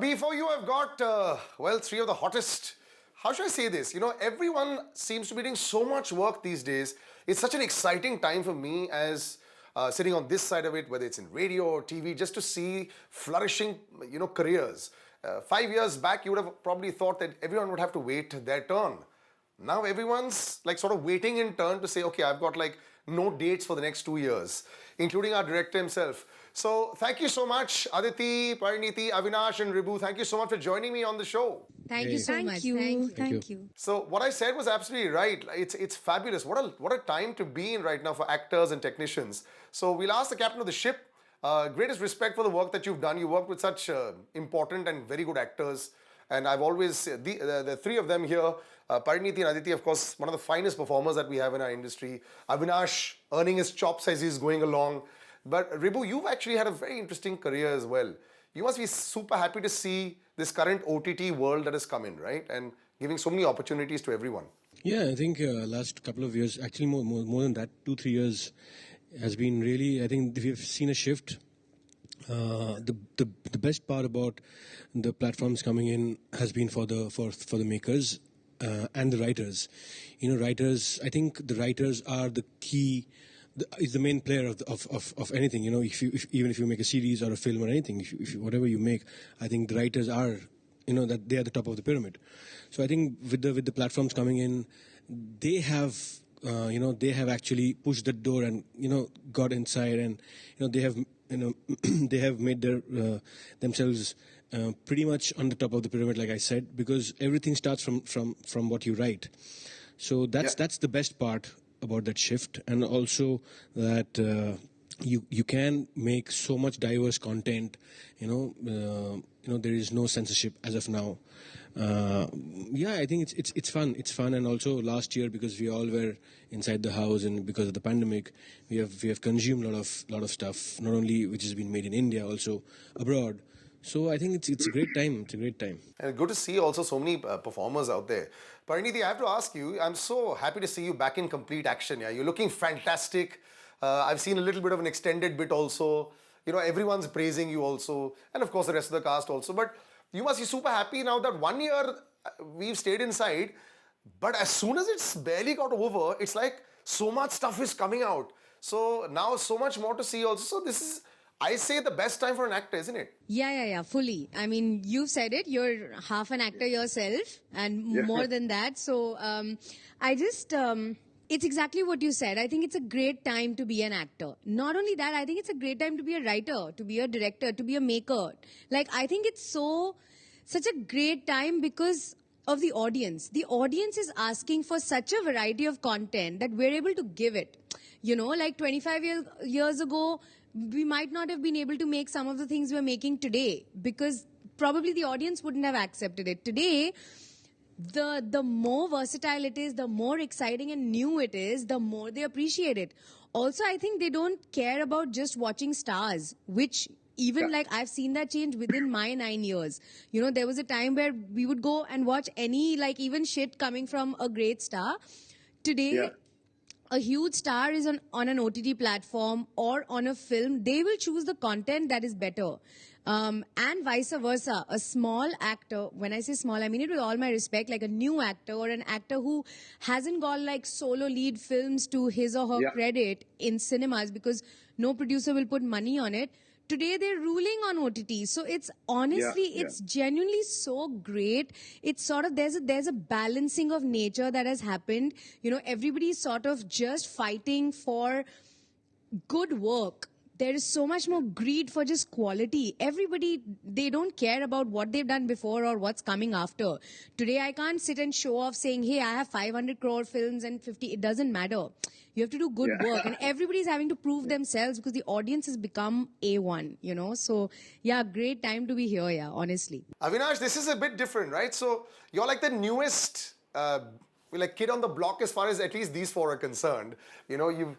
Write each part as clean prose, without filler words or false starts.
before you, I've got, three of the hottest. How should I say this? Everyone seems to be doing so much work these days. It's such an exciting time for me as sitting on this side of it, whether it's in radio or TV, just to see flourishing, careers. 5 years back, you would have probably thought that everyone would have to wait their turn. Now everyone's like sort of waiting in turn to say, okay, I've got like no dates for the next 2 years, including our director himself. So thank you so much, Aditi, Pariniti, Avinash, and Ribu. Thank you so much for joining me on the show. Thank you so much. Thank you. So what I said was absolutely right. It's fabulous. What a time to be in right now for actors and technicians. So we'll ask the captain of the ship. Greatest respect for the work that you've done. You worked with such important and very good actors. And I've always, the three of them here, Pariniti and Aditi, of course, one of the finest performers that we have in our industry. Avinash earning his chops as he's going along. But Ribu, you've actually had a very interesting career as well. You must be super happy to see this current OTT world that has come in, right? And giving so many opportunities to everyone. Yeah, I think last couple of years, actually more than that, 2-3 years has been really, I think we've seen a shift. The best part about the platforms coming in has been for the makers and the writers. Writers. I think the writers are the key. Is the main player of anything. Even if you make a series or a film or anything, if whatever you make, I think the writers are. That they are the top of the pyramid. So I think with the platforms coming in, they have. They have actually pushed the door and got inside, and they have they have made their themselves pretty much on the top of the pyramid, like I said, because everything starts from what you write. So that's the best part about that shift, and also that you can make so much diverse content. There is no censorship as of now. I think it's fun. It's fun, and also last year, because we all were inside the house and because of the pandemic, we have consumed a lot of stuff, not only which has been made in India, also abroad. So I think it's a great time. It's a great time. And good to see also so many performers out there. Pariniti, I have to ask you, I'm so happy to see you back in complete action. Yeah, you're looking fantastic. I've seen a little bit of an extended bit also. Everyone's praising you also. And of course, the rest of the cast also. But you must be super happy now that 1 year we've stayed inside. But as soon as it's barely got over, it's like so much stuff is coming out. So now so much more to see also. So this is, I say, the best time for an actor, isn't it? Yeah, fully. I mean, you've said it. You're half an actor yourself and more than that. So it's exactly what you said. I think it's a great time to be an actor. Not only that, I think it's a great time to be a writer, to be a director, to be a maker. Like, I think it's such a great time because of the audience. The audience is asking for such a variety of content that we're able to give it. Like 25 years ago, we might not have been able to make some of the things we're making today because probably the audience wouldn't have accepted it. Today, the more versatile it is, the more exciting and new it is, the more they appreciate it. Also, I think they don't care about just watching stars, which even like I've seen that change within my 9 years. There was a time where we would go and watch any like even shit coming from a great star. Today, a huge star is on an OTT platform or on a film, they will choose the content that is better. And vice versa. A small actor, when I say small, I mean it with all my respect, like a new actor or an actor who hasn't got like solo lead films to his or her credit in cinemas because no producer will put money on it. Today they're ruling on OTT. So it's honestly, it's genuinely so great. It's sort of, there's a balancing of nature that has happened. Everybody's sort of just fighting for good work. There is so much more greed for just quality. Everybody, they don't care about what they've done before or what's coming after. Today, I can't sit and show off saying, hey, I have 500 crore films and 50. It doesn't matter. You have to do good work. And everybody's having to prove themselves because the audience has become A1, So, great time to be here, honestly. Avinash, this is a bit different, right? So, you're like the newest like kid on the block as far as at least these four are concerned. You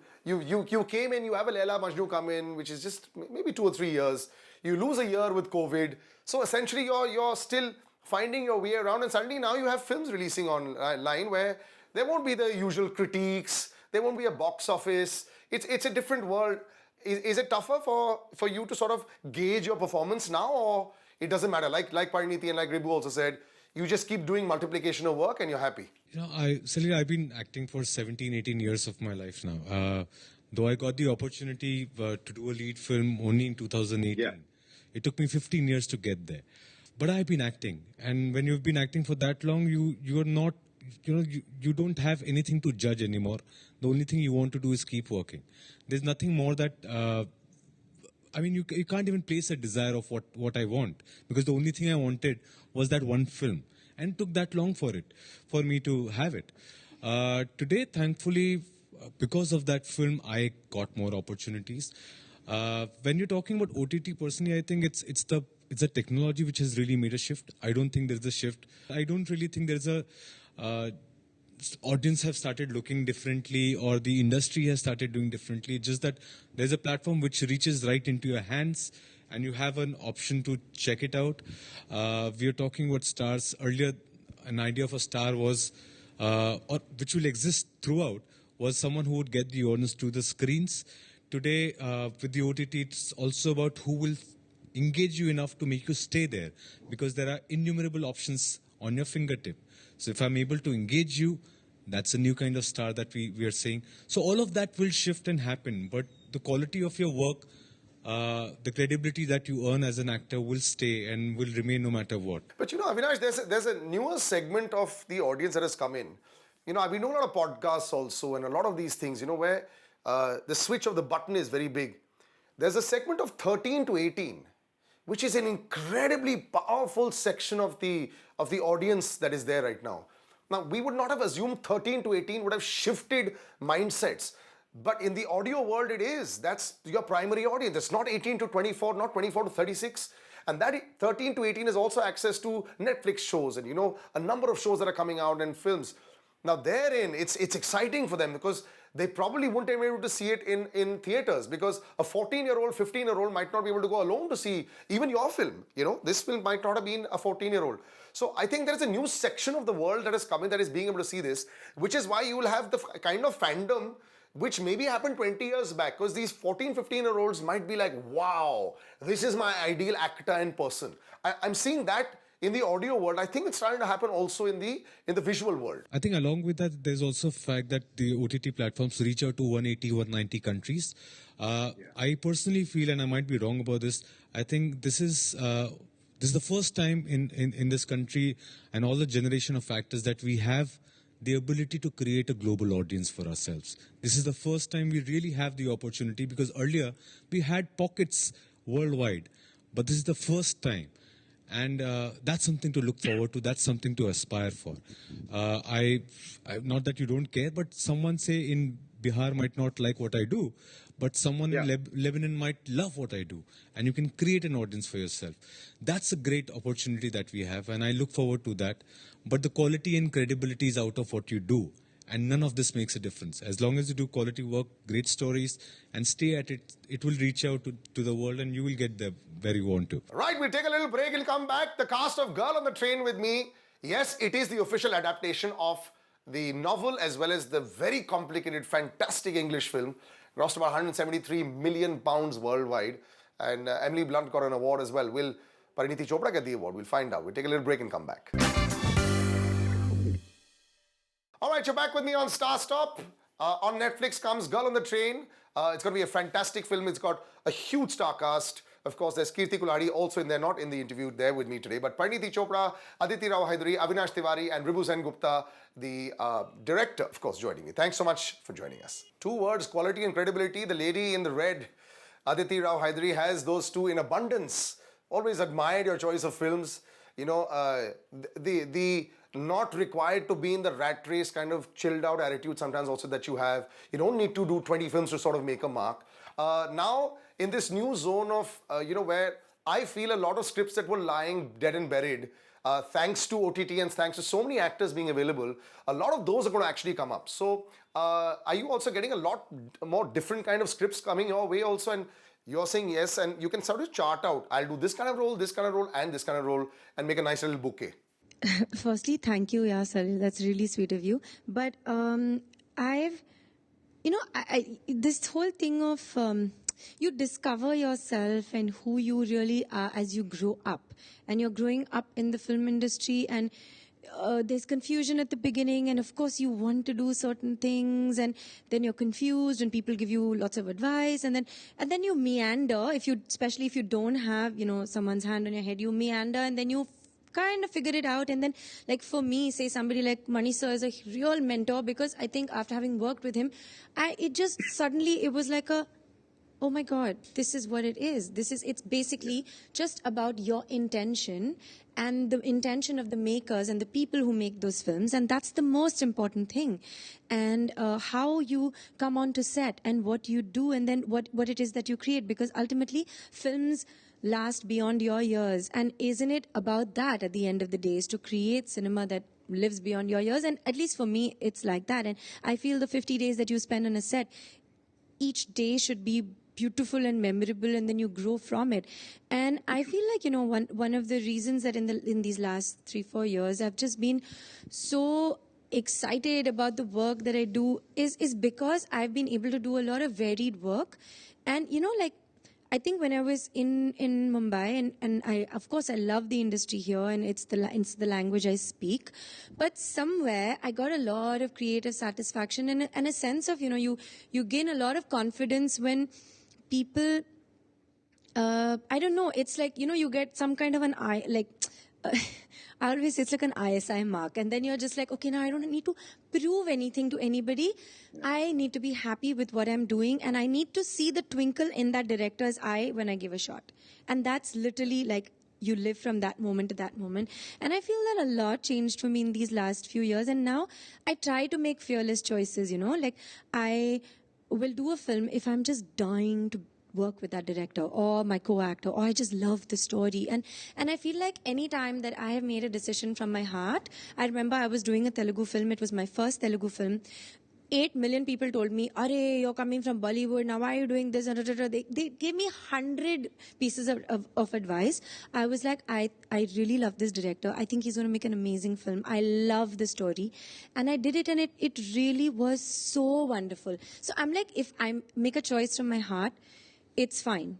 came in, you have a Laila Majnu come in, which is just maybe 2 or 3 years. You lose a year with COVID. So essentially you're still finding your way around, and suddenly now you have films releasing online where there won't be the usual critiques, there won't be a box office. It's a different world. Is it tougher for you to sort of gauge your performance now, or it doesn't matter. Like Pariniti and like Ribu also said, you just keep doing multiplication of work and you're happy. Salil, I've been acting for 17, 18 years of my life now. Though I got the opportunity to do a lead film only in 2018. Yeah. It took me 15 years to get there. But I've been acting. And when you've been acting for that long, you're not, you don't have anything to judge anymore. The only thing you want to do is keep working. There's nothing more that, you can't even place a desire of what I want. Because the only thing I wanted was that one film. And it took that long for me to have it. Today, thankfully, because of that film, I got more opportunities. When you're talking about OTT, personally, I think it's a technology which has really made a shift. I don't think there's a shift. I don't really think there's a audience have started looking differently or the industry has started doing differently. It's just that there's a platform which reaches right into your hands and you have an option to check it out. We are talking about stars. Earlier, an idea of a star was, or which will exist throughout, was someone who would get the audience to the screens. Today, with the OTT, it's also about who will engage you enough to make you stay there, because there are innumerable options on your fingertip. So if I'm able to engage you, that's a new kind of star that we are saying. So all of that will shift and happen, but the quality of your work, the credibility that you earn as an actor will stay and will remain no matter what. But Avinash, there's a newer segment of the audience that has come in. I've been doing a lot of podcasts also and a lot of these things, where the switch of the button is very big. There's a segment of 13 to 18, which is an incredibly powerful section of the audience that is there right now. Now, we would not have assumed 13 to 18 would have shifted mindsets. But in the audio world, it is. That's your primary audience. It's not 18 to 24, not 24 to 36. And that 13 to 18 is also access to Netflix shows and, a number of shows that are coming out and films. Now, therein, it's exciting for them because they probably wouldn't have been able to see it in theaters, because a 14-year-old, 15-year-old might not be able to go alone to see even your film. This film might not have been a 14-year-old. So I think there is a new section of the world that is coming that is being able to see this, which is why you will have the kind of fandom which maybe happened 20 years back, because these 14, 15-year-olds might be like, wow, this is my ideal actor in person. I'm seeing that in the audio world. I think it's starting to happen also in the visual world. I think along with that, there's also a fact that the OTT platforms reach out to 180, 190 countries. I personally feel, and I might be wrong about this, I think this is the first time in this country and all the generation of actors that we have the ability to create a global audience for ourselves. This is the first time we really have the opportunity, because earlier we had pockets worldwide, but this is the first time. And that's something to look forward to. That's something to aspire for. I not that you don't care, but someone say in Bihar might not like what I do, but someone in Lebanon might love what I do. And you can create an audience for yourself. That's a great opportunity that we have, and I look forward to that. But the quality and credibility is out of what you do. And none of this makes a difference. As long as you do quality work, great stories, and stay at it, it will reach out to the world and you will get there where you want to. Right, we'll take a little break and come back. The cast of Girl on the Train with me. Yes, it is the official adaptation of the novel as well as the very complicated, fantastic English film. Grossed about £173 million worldwide. And Emily Blunt got an award as well. Will Pariniti Chopra get the award? We'll find out. We'll take a little break and come back. All right, you're back with me on Star Stop. On Netflix comes Girl on the Train. It's going to be a fantastic film. It's got a huge star cast. Of course, there's Kirti Kulhari also in there, not in the interview, there with me today. But Pariniti Chopra, Aditi Rao Hydari, Avinash Tiwari, and Ribu Sen Gupta, the director, of course, joining me. Thanks so much for joining us. Two words, quality and credibility. The lady in the red, Aditi Rao Hydari, has those two in abundance. Always admired your choice of films. The not required to be in the rat race kind of chilled out attitude sometimes also that you have. You don't need to do 20 films to sort of make a mark. Now, in this new zone of, where I feel a lot of scripts that were lying dead and buried, thanks to OTT and thanks to so many actors being available, a lot of those are going to actually come up. So, are you also getting a lot more different kind of scripts coming your way also? And you're saying yes, and you can sort of chart out, I'll do this kind of role, and this kind of role, and make a nice little bouquet. Firstly, thank you, Salil. That's really sweet of you. But this whole thing of you discover yourself and who you really are as you grow up. And you're growing up in the film industry, and there's confusion at the beginning, and of course you want to do certain things, and then you're confused, and people give you lots of advice, and then you meander. Especially if you don't have, someone's hand on your head, you meander, and then you kind of figure it out. And then, like, for me, say somebody like Mani sir is a real mentor, because I think after having worked with him, it was like oh my God, this is what it is. It's basically just about your intention and the intention of the makers and the people who make those films. And that's the most important thing. And how you come onto set and what you do, and then what it is that you create. Because ultimately, films last beyond your years. And isn't it about that at the end of the day, is to create cinema that lives beyond your years? And at least for me, it's like that. And I feel the 50 days that you spend on a set, each day should be beautiful and memorable, and then you grow from it. And I feel like, one of the reasons that in these last 3-4 years I've just been so excited about the work that I do is because I've been able to do a lot of varied work. And like, I think when I was in Mumbai, and I, of course, I love the industry here, and it's the language I speak, but somewhere I got a lot of creative satisfaction and a sense of, you gain a lot of confidence when people, I don't know, it's like, you get some kind of an I always say it's like an ISI mark, and then you're just like, okay, now I don't need to prove anything to anybody. I need to be happy with what I'm doing, and I need to see the twinkle in that director's eye when I give a shot. And that's literally like, you live from that moment to that moment. And I feel that a lot changed for me in these last few years. And now I try to make fearless choices, like I will do a film if I'm just dying to work with that director or my co-actor, or I just love the story. And I feel like any time that I have made a decision from my heart, I remember I was doing a Telugu film. It was my first Telugu film. 8 million people told me, "Are, you're coming from Bollywood, now why are you doing this?" They gave me 100 pieces of advice. I was like, I really love this director. I think he's going to make an amazing film. I love the story. And I did it, and it really was so wonderful. So I'm like, if I make a choice from my heart, it's fine.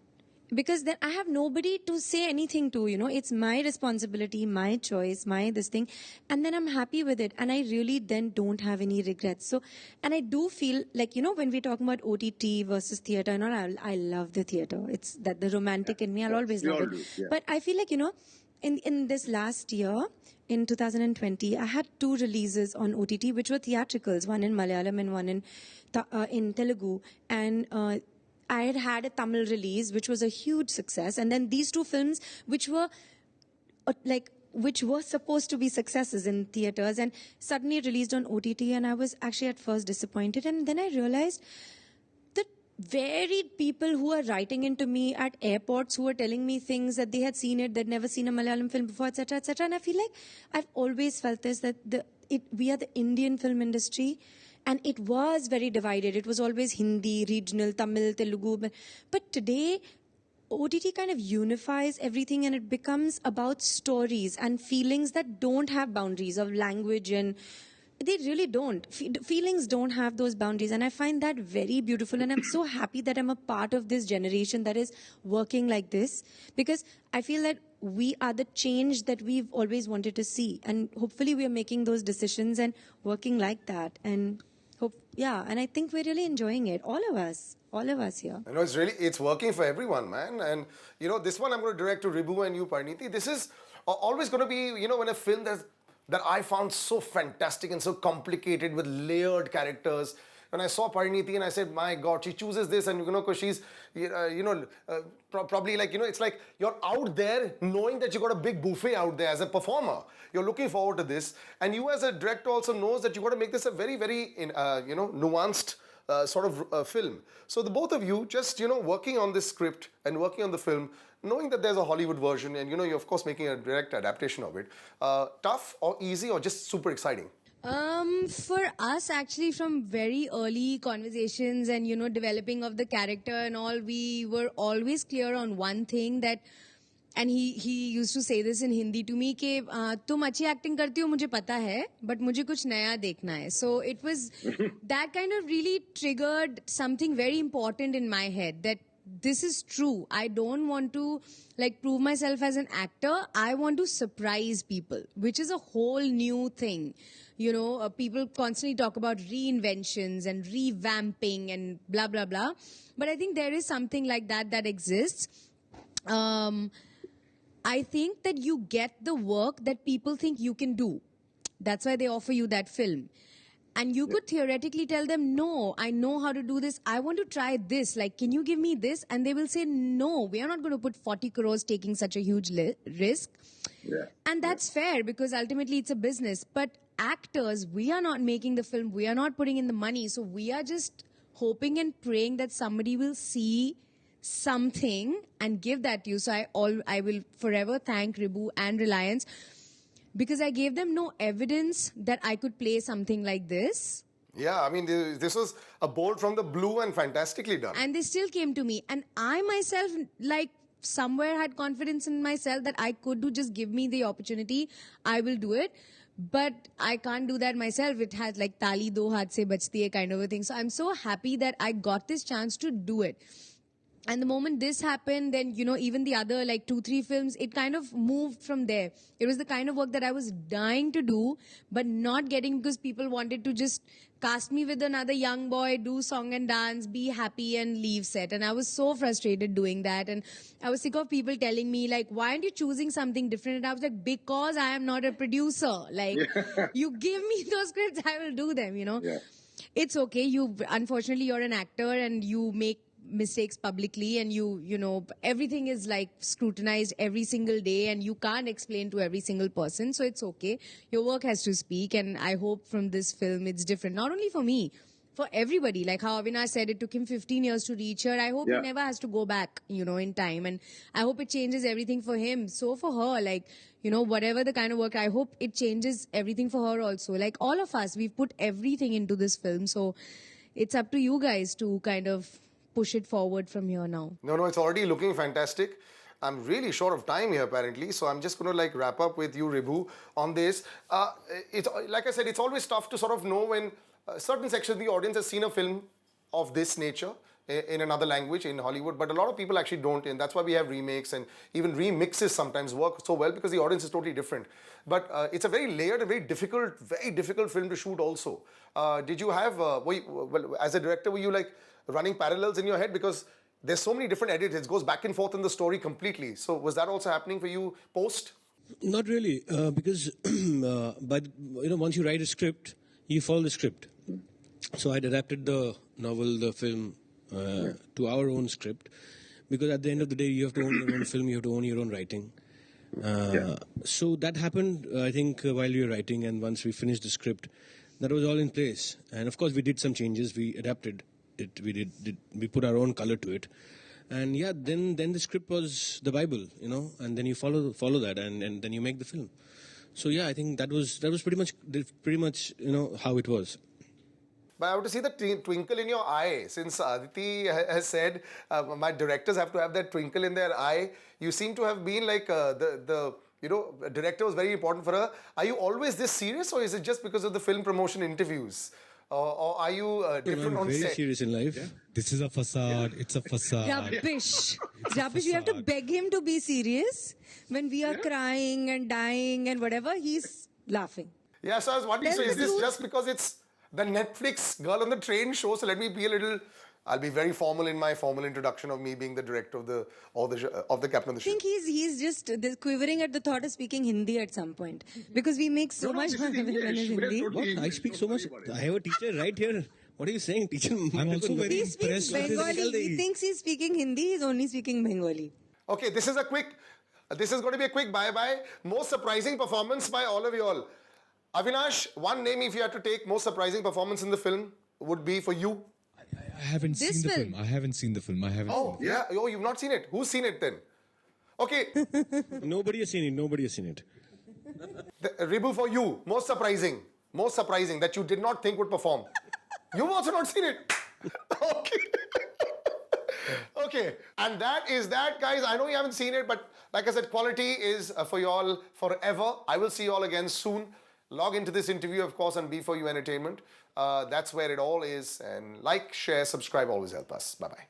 Because then I have nobody to say anything to, it's my responsibility, my choice, my this thing. And then I'm happy with it. And I really then don't have any regrets. So, and I do feel like, when we're talking about OTT versus theater and all, I love the theater. It's that the romantic in me, I'll always love it. Yeah. But I feel like, in this last year, in 2020, I had 2 releases on OTT, which were theatricals, one in Malayalam and one in Telugu. And, I had a Tamil release, which was a huge success. And then these 2 films, which were supposed to be successes in theaters, and suddenly released on OTT. And I was actually at first disappointed. And then I realized that varied people who are writing into me at airports, who are telling me things that they had seen it, they'd never seen a Malayalam film before, etc., etc. And I feel like I've always felt this, that we are the Indian film industry. And it was very divided. It was always Hindi, regional, Tamil, Telugu. But today, OTT kind of unifies everything, and it becomes about stories and feelings that don't have boundaries of language, and they really don't. Feelings don't have those boundaries. And I find that very beautiful. And I'm so happy that I'm a part of this generation that is working like this, because I feel that we are the change that we've always wanted to see. And hopefully we are making those decisions and working like that. And and I think we're really enjoying it. All of us here. It's working for everyone, man. And this one I'm going to direct to Ribu and you, Parneeti. This is always going to be, when a film that I found so fantastic and so complicated with layered characters. When I saw Parneeti and I said, my God, she chooses this, and because she's, probably like, it's like you're out there knowing that you got a big buffet out there as a performer. You're looking forward to this, and you as a director also knows that you got to make this a very, very, nuanced sort of film. So the both of you just, working on this script and working on the film, knowing that there's a Hollywood version, and you're of course making a direct adaptation of it. Tough or easy or just super exciting? For us, actually, from very early conversations and, developing of the character and all, we were always clear on one thing, that, and he used to say this in Hindi to me, कि तुम अच्छी acting करती हो मुझे पता है, but मुझे कुछ नया देखना है. So it was that kind of really triggered something very important in my head, that this is true. I don't want to like prove myself as an actor. I want to surprise people, which is a whole new thing. You know, people constantly talk about reinventions and revamping and blah, blah, blah. But I think there is something like that exists. I think that you get the work that people think you can do. That's why they offer you that film. And you could theoretically tell them, no, I know how to do this. I want to try this. Like, can you give me this? And they will say, no, we are not going to put 40 crores taking such a huge risk. Yeah. And that's fair because ultimately it's a business. But actors, we are not making the film. We are not putting in the money. So we are just hoping and praying that somebody will see something and give that to you. So I will forever thank Ribu and Reliance, because I gave them no evidence that I could play something like this. Yeah, I mean, this was a bolt from the blue and fantastically done. And they still came to me. And I myself, like, somewhere had confidence in myself that I could do. Just give me the opportunity, I will do it. But I can't do that myself. It has like tali do haath se bachti hai kind of a thing. So I'm so happy that I got this chance to do it. And the moment this happened, then, you know, even the other like 2-3 films, it kind of moved from there. It was the kind of work that I was dying to do, but not getting, because people wanted to just cast me with another young boy, do song and dance, be happy and leave set. And I was so frustrated doing that. And I was sick of people telling me like, why aren't you choosing something different? And I was like, because I am not a producer. Like, you give me those scripts, I will do them, you know. Yeah. It's okay. Unfortunately, you're an actor and you make mistakes publicly, and you know, everything is like scrutinized every single day, and you can't explain to every single person. So it's okay. Your work has to speak, and I hope from this film it's different. Not only for me, for everybody. Like how Avinash said, it took him 15 years to reach her. I hope he never has to go back, you know, in time. And I hope it changes everything for him. So for her, like, you know, whatever the kind of work, I hope it changes everything for her also. Like all of us, we've put everything into this film. So it's up to you guys to kind of push it forward from here now. No, it's already looking fantastic. I'm really short of time here, apparently, so I'm just going to like wrap up with you, Ribu, on this. It's like I said, it's always tough to sort of know when a certain section of the audience has seen a film of this nature in another language in Hollywood, but a lot of people actually don't, and that's why we have remakes, and even remixes sometimes work so well because the audience is totally different. But it's a very layered and very difficult film to shoot also. Did you have, well, as a director, were you like running parallels in your head? Because there's so many different edits, it goes back and forth in the story completely. So was that also happening for you post? Not really, because but you know, once you write a script, you follow the script. So I'd adapted the novel, the film, to our own script, because at the end of the day, you have to own your own film, you have to own your own writing. So that happened, I think, while we were writing, and once we finished the script, that was all in place. And of course, we did some changes, we adapted it, we put our own color to it. And yeah, then the script was the Bible, you know, and then you follow that, and then you make the film. So yeah, I think that was pretty much you know how it was. But I have to see the twinkle in your eye. Since Aditi has said my directors have to have that twinkle in their eye, you seem to have been like the you know, director was very important for her. Are you always this serious, or is it just because of the film promotion interviews? Or are you different on very set? serious in life. Yeah. This is a facade. It's a facade. Rubbish. Rubbish. We have to beg him to be serious. When we are crying and dying and whatever, he's laughing. Yeah, so I was wondering, Tell so is the this truth. just because it's the Netflix Girl on the Train show? So let me be a little, I'll be very formal in my formal introduction of me being the director of the captain of the I show. think he's just quivering at the thought of speaking Hindi at some point, because we make so much fun of him in his Hindi. What? I speak so much. I have a teacher right here. What are you saying, teacher? I'm also very He speaks impressed with his Bengali. He thinks he's speaking Hindi. He's only speaking Bengali. Okay, this is going to be a quick bye-bye. Most surprising performance by all of you all. Avinash, one name if you had to take most surprising performance in the film would be for you. I haven't This seen the film? film. I haven't seen the film. I haven't. Oh, yeah. Oh, you've not seen it. Who's seen it then? Okay, Nobody has seen it. Nobody has seen it. Ribu, for you, most surprising that you did not think would perform. You've also not seen it. Okay. Okay, and that is that, guys. I know you haven't seen it, but like I said, quality is for you all forever. I will see you all again soon. Log into this interview, of course, on B4U Entertainment. That's where it all is. And like, share, subscribe, always help us. Bye-bye.